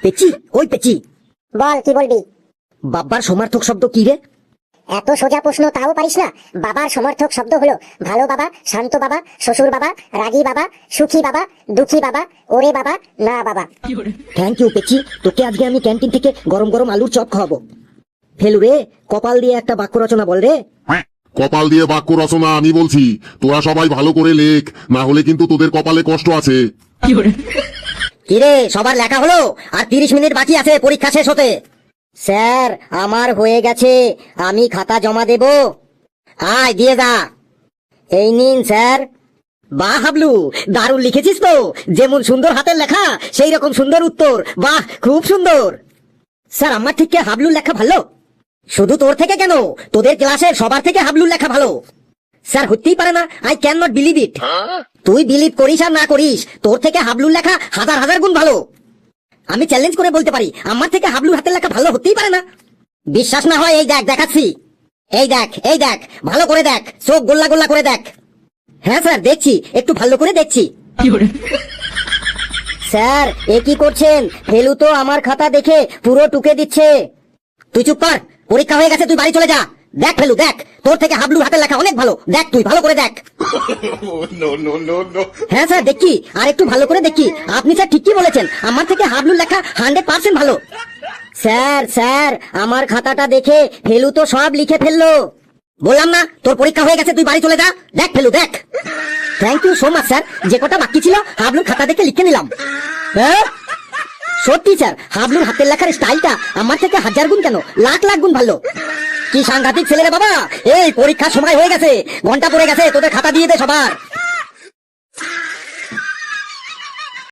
পেচি, ওই পেচি, বল কি বলবি? বাবার সমার্থক শব্দ কি রে? এত সোজা প্রশ্ন তাও পারিস না? বাবার সমর্থক শব্দ হলো ভালো বাবা, শান্ত বাবা, শ্বশুর বাবা, রাগী বাবা, সুখী বাবা, দুঃখী বাবা, ওরে বাবা, না বাবা। থ্যাংক ইউ পেচি, তোকে আজকে আমি ক্যান্টিন থেকে গরম গরম আলুর চপ খাওয়াবো। ফেলু রে, কপাল দিয়ে একটা বাক্য রচনা বল রে। কপাল দিয়ে বাক্য রচনা আমি বলছি, তোরা সবাই ভালো করে লেখ, না হলে কিন্তু তোদের কপালে কষ্ট আছে। কিরে, সবার লেখা হলো? আর 30 মিনিট বাকি আছে পরীক্ষা শেষ হতে। স্যার, আমার হয়ে গেছে, আমি খাতা জমা দেব। আয় দিয়ে যা। এই নিন স্যার। বাহ হাবলু, দারুণ লিখেছিস তো, যেমন সুন্দর হাতের লেখা সেই রকম সুন্দর উত্তর। বাহ, খুব সুন্দর। স্যার, আমার থেকে হাবলুর লেখা ভালো? শুধু তোর থেকে কেন, তোদের ক্লাসের সবার থেকে হাবলুর লেখা ভালো। স্যার, হতেই পারে না, I can not believe it. তুই বিলিভ করিস আর না করিস, তোর থেকে হাবলুর লেখা হাজার হাজার গুণ ভালো। আমি চ্যালেঞ্জ করে বলতে পারি, আমার থেকে হাবলুর হাতের লেখা ভালো হতেই পারে না। বিশ্বাস না হয় এই দেখ, দেখাচ্ছি। এই দেখ, এই দেখ, ভালো করে দেখ, চোখ গোল্লা গোল্লা করে দেখ। হ্যাঁ স্যার, দেখছি, একটু ভালো করে দেখছি। স্যার, এ কি করছেন? ফেলু তো আমার খাতা দেখে পুরো টুকে দিচ্ছে। তুই চুপ কর, পরীক্ষা হয়ে গেছে, তুই বাড়ি চলে যা। দেখ ফেলু, দেখ, তোর থেকে হাবলুর হাতের লেখা অনেক ভালো। দেখ, তুই ভালো করে দেখ। হ্যাঁ স্যার, দেখি, আর একটু ভালো করে দেখি। আপনি স্যার ঠিকই বলেছেন, আমার থেকে হাবলুর লেখা 100% ভালো। স্যার, স্যার, আমার খাতাটা দেখে ফেলু তো সব লিখে ফেললো। বললাম না, তোর পরীক্ষা হয়ে গেছে, তুই বাড়ি চলে যা। দেখ ফেলু, দেখ। Thank you so much sir, যে কটা বাকি ছিল হাবলুর খাতা দেখে লিখে নিলাম। হ্যাঁ সত্যি স্যার, হাবলুর হাতের লেখার স্টাইলটা আমার থেকে হাজার গুণ কেন, লাখ লাখ গুণ ভালো। কি সাংঘাতিক ছেলে রে বাবা। এই পরীক্ষার সময় হয়ে গেছে, ঘন্টা পড়ে গেছে, তোদের খাতা দিয়ে দে সবার।